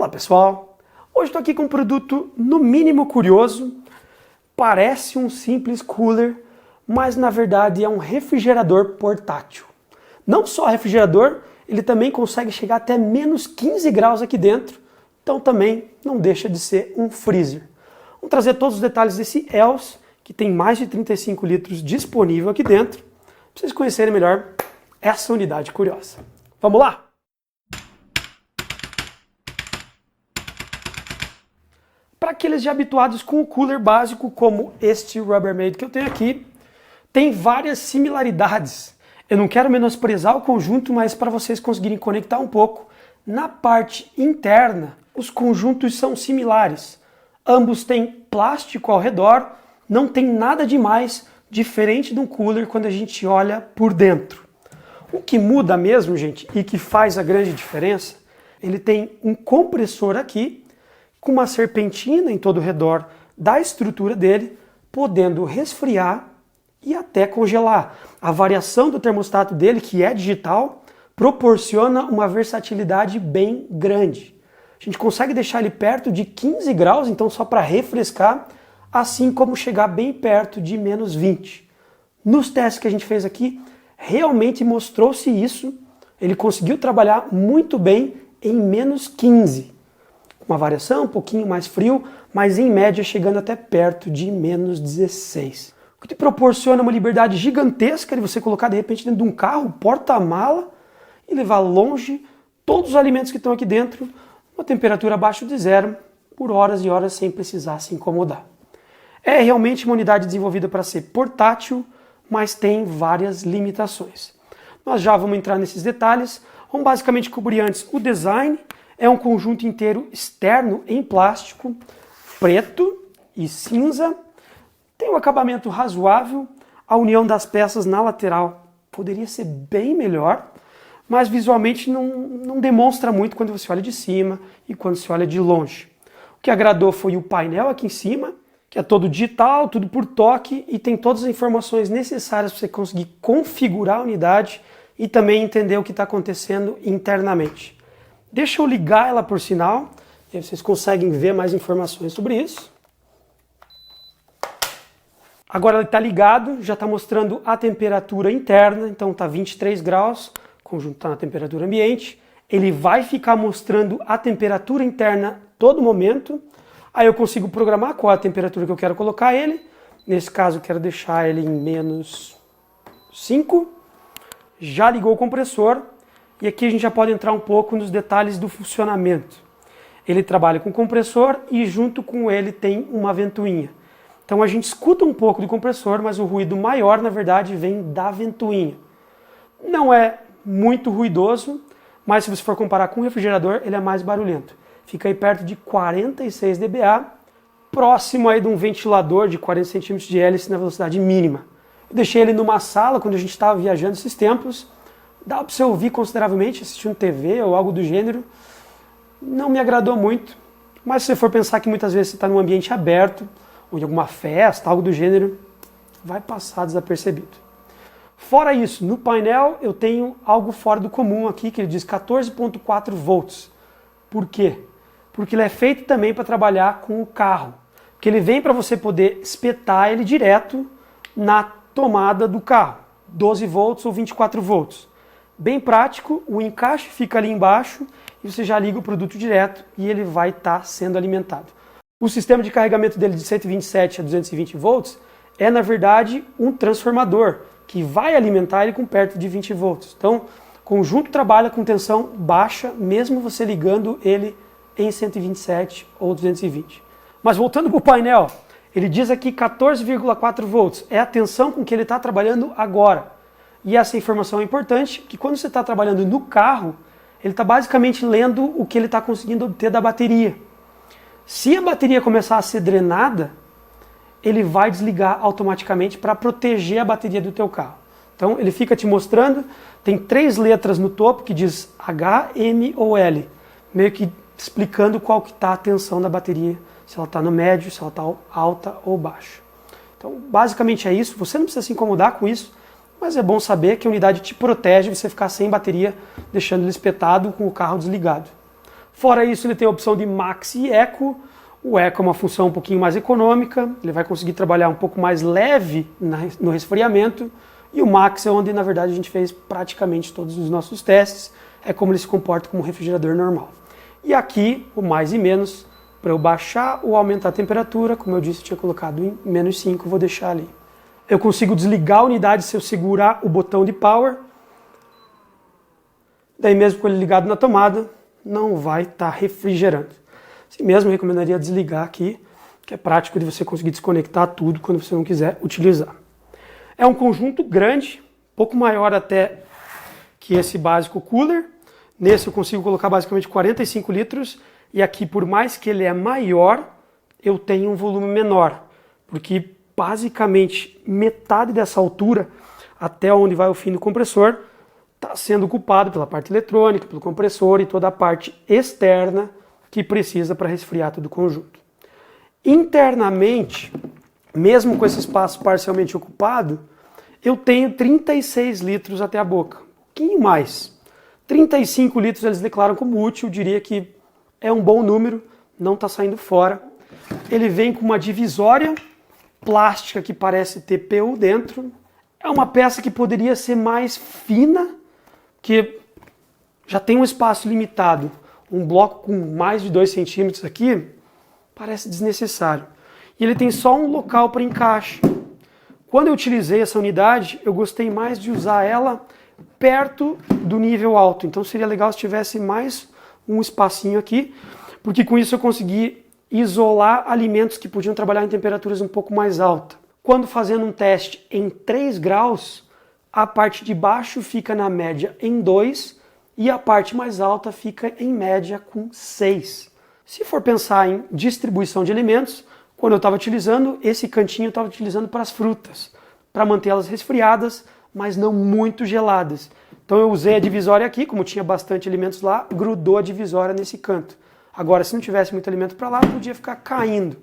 Olá pessoal, hoje estou aqui com um produto no mínimo curioso, parece um simples cooler, mas na verdade é um refrigerador portátil. Não só refrigerador, ele também consegue chegar até menos 15 graus aqui dentro, então também não deixa de ser um freezer. Vamos trazer todos os detalhes desse ELS, que tem mais de 35 litros disponível aqui dentro, para vocês conhecerem melhor essa unidade curiosa. Vamos lá? Para aqueles já habituados com o cooler básico, como este Rubbermaid que eu tenho aqui, tem várias similaridades. Eu não quero menosprezar o conjunto, mas para vocês conseguirem conectar um pouco, na parte interna, os conjuntos são similares. Ambos têm plástico ao redor, não tem nada demais diferente de um cooler quando a gente olha por dentro. O que muda mesmo, gente, e que faz a grande diferença, ele tem um compressor aqui, com uma serpentina em todo o redor da estrutura dele, podendo resfriar e até congelar. A variação do termostato dele, que é digital, proporciona uma versatilidade bem grande. A gente consegue deixar ele perto de 15 graus, então só para refrescar, assim como chegar bem perto de menos 20. Nos testes que a gente fez aqui, realmente mostrou-se isso. Ele conseguiu trabalhar muito bem em menos 15. Uma variação um pouquinho mais frio, mas em média chegando até perto de menos 16. O que te proporciona uma liberdade gigantesca de você colocar de repente dentro de um carro, porta-mala, e levar longe todos os alimentos que estão aqui dentro, uma temperatura abaixo de zero, por horas e horas sem precisar se incomodar. É realmente uma unidade desenvolvida para ser portátil, mas tem várias limitações. Nós já vamos entrar nesses detalhes, vamos basicamente cobrir antes o design. É um conjunto inteiro externo em plástico, preto e cinza. Tem um acabamento razoável. A união das peças na lateral poderia ser bem melhor, mas visualmente não demonstra muito quando você olha de cima e quando você olha de longe. O que agradou foi o painel aqui em cima, que é todo digital, tudo por toque e tem todas as informações necessárias para você conseguir configurar a unidade e também entender o que está acontecendo internamente. Deixa eu ligar ela por sinal, e aí vocês conseguem ver mais informações sobre isso. Agora ele está ligado, já está mostrando a temperatura interna, então está 23 graus, o conjunto está na temperatura ambiente. Ele vai ficar mostrando a temperatura interna todo momento, aí eu consigo programar qual é a temperatura que eu quero colocar ele. Nesse caso eu quero deixar ele em menos 5, já ligou o compressor. E aqui a gente já pode entrar um pouco nos detalhes do funcionamento. Ele trabalha com compressor e junto com ele tem uma ventoinha. Então a gente escuta um pouco do compressor, mas o ruído maior, na verdade, vem da ventoinha. Não é muito ruidoso, mas se você for comparar com o refrigerador, ele é mais barulhento. Fica aí perto de 46 dBA, próximo aí de um ventilador de 40 cm de hélice na velocidade mínima. Eu deixei ele numa sala quando a gente estava viajando esses tempos. Dá para você ouvir consideravelmente, assistindo TV ou algo do gênero. Não me agradou muito, mas se você for pensar que muitas vezes você está num ambiente aberto, ou em alguma festa, algo do gênero, vai passar desapercebido. Fora isso, no painel eu tenho algo fora do comum aqui, que ele diz 14.4 volts. Por quê? Porque ele é feito também para trabalhar com o carro. Porque ele vem para você poder espetar ele direto na tomada do carro. 12 volts ou 24 volts. Bem prático, o encaixe fica ali embaixo e você já liga o produto direto e ele vai estar sendo alimentado. O sistema de carregamento dele de 127 a 220 volts é, na verdade, um transformador que vai alimentar ele com perto de 20 volts. Então, o conjunto trabalha com tensão baixa, mesmo você ligando ele em 127 ou 220. Mas voltando para o painel, ele diz aqui 14,4 volts, é a tensão com que ele está trabalhando agora. E essa informação é importante, que quando você está trabalhando no carro, ele está basicamente lendo o que ele está conseguindo obter da bateria. Se a bateria começar a ser drenada, ele vai desligar automaticamente para proteger a bateria do teu carro. Então ele fica te mostrando, tem 3 letras no topo que diz H, M ou L, meio que explicando qual que está a tensão da bateria, se ela está no médio, se ela está alta ou baixa. Então basicamente é isso, você não precisa se incomodar com isso, mas é bom saber que a unidade te protege você ficar sem bateria, deixando ele espetado com o carro desligado. Fora isso, ele tem a opção de Max e Eco. O Eco é uma função um pouquinho mais econômica, ele vai conseguir trabalhar um pouco mais leve no resfriamento. E o Max é onde, na verdade, a gente fez praticamente todos os nossos testes. É como ele se comporta como um refrigerador normal. E aqui, o mais e menos, para eu baixar ou aumentar a temperatura, como eu disse, eu tinha colocado em -5, vou deixar ali. Eu consigo desligar a unidade se eu segurar o botão de power. Daí mesmo com ele ligado na tomada, não vai estar refrigerando. Assim mesmo, eu recomendaria desligar aqui, que é prático de você conseguir desconectar tudo quando você não quiser utilizar. É um conjunto grande, um pouco maior até que esse básico cooler. Nesse eu consigo colocar basicamente 45 litros, e aqui, por mais que ele é maior, eu tenho um volume menor, porque basicamente metade dessa altura, até onde vai o fim do compressor, está sendo ocupado pela parte eletrônica, pelo compressor e toda a parte externa que precisa para resfriar todo o conjunto. Internamente, mesmo com esse espaço parcialmente ocupado, eu tenho 36 litros até a boca, um pouquinho mais. 35 litros eles declaram como útil, eu diria que é um bom número, não está saindo fora. Ele vem com uma divisória plástica que parece ter PU dentro. É uma peça que poderia ser mais fina, que já tem um espaço limitado. Um bloco com mais de 2 centímetros aqui parece desnecessário. E ele tem só um local para encaixe. Quando eu utilizei essa unidade, eu gostei mais de usar ela perto do nível alto. Então seria legal se tivesse mais um espacinho aqui, porque com isso eu consegui isolar alimentos que podiam trabalhar em temperaturas um pouco mais altas. Quando fazendo um teste em 3 graus, a parte de baixo fica na média em 2 e a parte mais alta fica em média com 6. Se for pensar em distribuição de alimentos, quando eu estava utilizando, esse cantinho eu estava utilizando para as frutas, para mantê-las resfriadas, mas não muito geladas. Então eu usei a divisória aqui, como tinha bastante alimentos lá, grudou a divisória nesse canto. Agora, se não tivesse muito alimento para lá, podia ficar caindo.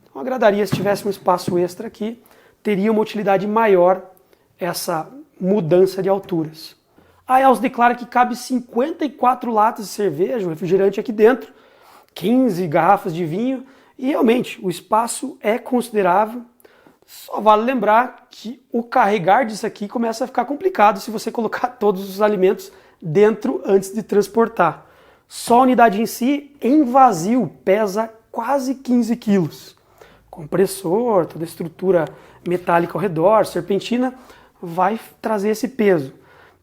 Então agradaria se tivesse um espaço extra aqui, teria uma utilidade maior essa mudança de alturas. A ELS declara que cabe 54 latas de cerveja, um refrigerante aqui dentro, 15 garrafas de vinho, e realmente o espaço é considerável. Só vale lembrar que o carregar disso aqui começa a ficar complicado se você colocar todos os alimentos dentro antes de transportar. Só a unidade em si, em vazio, pesa quase 15 quilos. Compressor, toda a estrutura metálica ao redor, serpentina, vai trazer esse peso.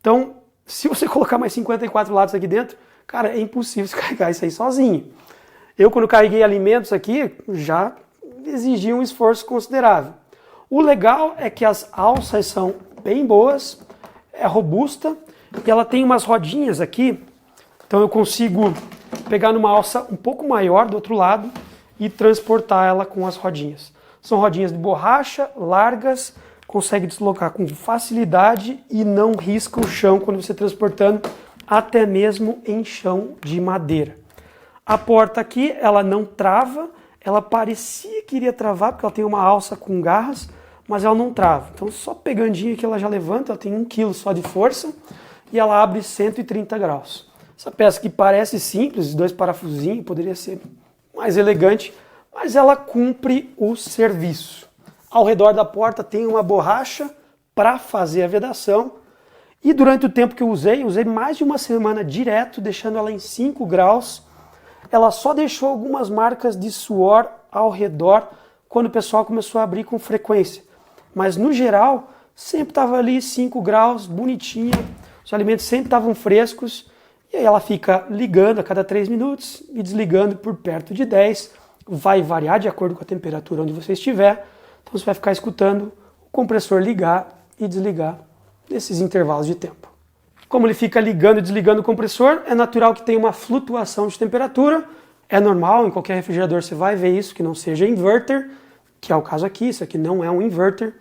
Então, se você colocar mais 54 latas aqui dentro, cara, é impossível você carregar isso aí sozinho. Eu, quando carreguei alimentos aqui, já exigia um esforço considerável. O legal é que as alças são bem boas, é robusta, e ela tem umas rodinhas aqui, então eu consigo pegar numa alça um pouco maior do outro lado e transportar ela com as rodinhas. São rodinhas de borracha, largas, consegue deslocar com facilidade e não risca o chão quando você transportando, até mesmo em chão de madeira. A porta aqui, ela não trava, ela parecia que iria travar, porque ela tem uma alça com garras, mas ela não trava. Então só pegandinha que ela já levanta, ela tem 1 kg só de força, e ela abre 130 graus. Essa peça que parece simples, 2 parafusinhos, poderia ser mais elegante, mas ela cumpre o serviço. Ao redor da porta tem uma borracha para fazer a vedação, e durante o tempo que eu usei mais de uma semana direto, deixando ela em 5 graus, ela só deixou algumas marcas de suor ao redor quando o pessoal começou a abrir com frequência. Mas no geral, sempre estava ali 5 graus, bonitinha, os alimentos sempre estavam frescos, e aí ela fica ligando a cada 3 minutos e desligando por perto de 10. Vai variar de acordo com a temperatura onde você estiver, então você vai ficar escutando o compressor ligar e desligar nesses intervalos de tempo. Como ele fica ligando e desligando o compressor, é natural que tenha uma flutuação de temperatura. É normal, em qualquer refrigerador você vai ver isso, que não seja inverter, que é o caso aqui, isso aqui não é um inverter.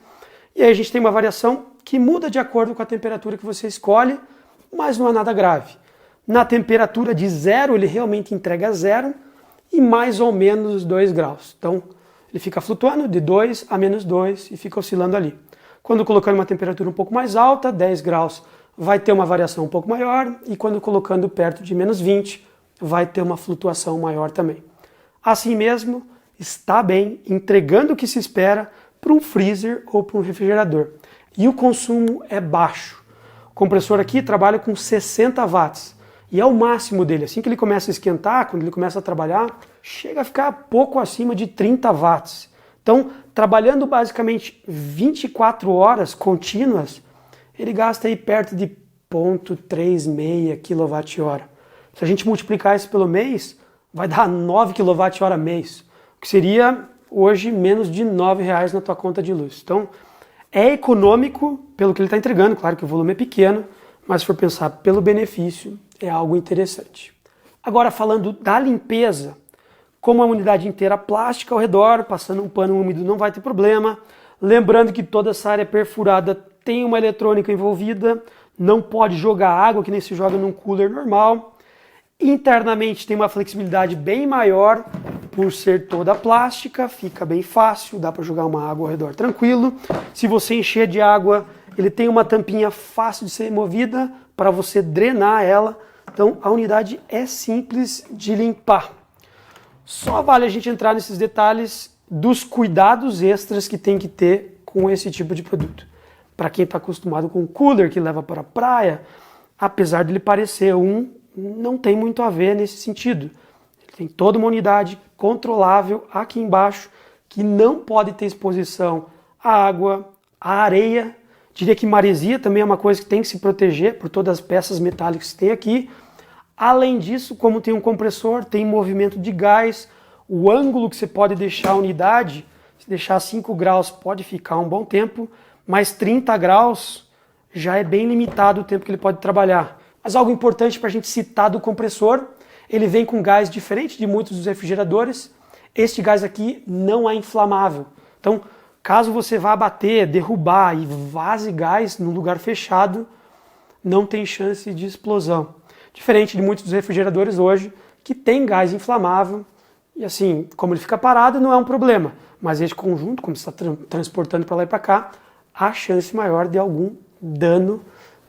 E aí a gente tem uma variação que muda de acordo com a temperatura que você escolhe, mas não é nada grave. Na temperatura de 0, ele realmente entrega 0 e mais ou menos 2 graus. Então, ele fica flutuando de 2 a -2 e fica oscilando ali. Quando colocando uma temperatura um pouco mais alta, 10 graus, vai ter uma variação um pouco maior, e quando colocando perto de -20, vai ter uma flutuação maior também. Assim mesmo, está bem, entregando o que se espera para um freezer ou para um refrigerador. E o consumo é baixo. O compressor aqui trabalha com 60 watts e é o máximo dele. Assim que ele começa a esquentar, quando ele começa a trabalhar, chega a ficar pouco acima de 30 watts. Então, trabalhando basicamente 24 horas contínuas, ele gasta aí perto de 0,36 kWh. Se a gente multiplicar isso pelo mês, vai dar 9 kWh mês, o que seria hoje menos de R$ 9,00 na tua conta de luz. Então, é econômico pelo que ele está entregando, claro que o volume é pequeno, mas se for pensar pelo benefício, é algo interessante. Agora, falando da limpeza, como a unidade inteira plástica ao redor, passando um pano úmido não vai ter problema. Lembrando que toda essa área perfurada tem uma eletrônica envolvida, não pode jogar água que nem se joga num cooler normal. Internamente tem uma flexibilidade bem maior, por ser toda plástica, fica bem fácil, dá para jogar uma água ao redor tranquilo. Se você encher de água, ele tem uma tampinha fácil de ser removida para você drenar ela. Então a unidade é simples de limpar. Só vale a gente entrar nesses detalhes dos cuidados extras que tem que ter com esse tipo de produto. Para quem está acostumado com o cooler que leva para a praia, apesar de ele parecer não tem muito a ver nesse sentido. Ele tem toda uma unidade controlável aqui embaixo que não pode ter exposição à água, à areia. Diria que maresia também é uma coisa que tem que se proteger por todas as peças metálicas que tem aqui. Além disso, como tem um compressor, tem movimento de gás, o ângulo que você pode deixar a unidade, se deixar 5 graus pode ficar um bom tempo, mas 30 graus já é bem limitado o tempo que ele pode trabalhar. Mas algo importante para a gente citar do compressor, ele vem com gás diferente de muitos dos refrigeradores. Este gás aqui não é inflamável. Então, caso você vá bater, derrubar e vaze gás num lugar fechado, não tem chance de explosão. Diferente de muitos dos refrigeradores hoje, que tem gás inflamável. E assim, como ele fica parado, não é um problema. Mas esse conjunto, como você está transportando para lá e para cá, há chance maior de algum dano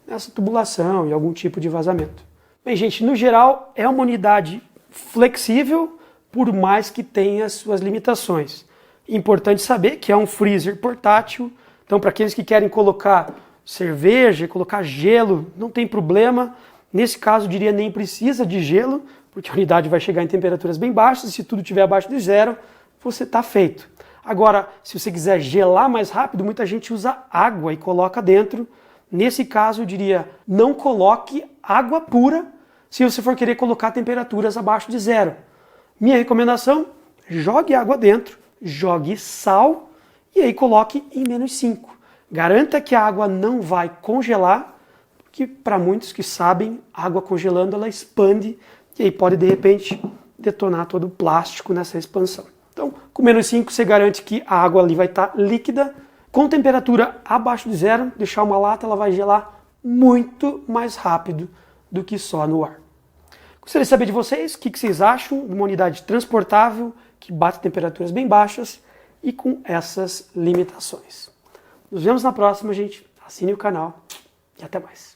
nessa tubulação e algum tipo de vazamento. Bem, gente, no geral é uma unidade flexível, por mais que tenha suas limitações. Importante saber que é um freezer portátil, então para aqueles que querem colocar cerveja, colocar gelo, não tem problema. Nesse caso, diria nem precisa de gelo, porque a unidade vai chegar em temperaturas bem baixas, e se tudo estiver abaixo de zero, você está feito. Agora, se você quiser gelar mais rápido, muita gente usa água e coloca dentro. Nesse caso, eu diria, não coloque água pura se você for querer colocar temperaturas abaixo de zero. Minha recomendação, jogue água dentro, jogue sal e aí coloque em -5. Garanta que a água não vai congelar, porque para muitos que sabem, a água congelando ela expande e aí pode de repente detonar todo o plástico nessa expansão. Então, com -5 você garante que a água ali vai estar líquida, com temperatura abaixo de zero, deixar uma lata, ela vai gelar muito mais rápido do que só no ar. Gostaria de saber de vocês o que vocês acham de uma unidade transportável que bate temperaturas bem baixas e com essas limitações. Nos vemos na próxima, gente. Assine o canal e até mais.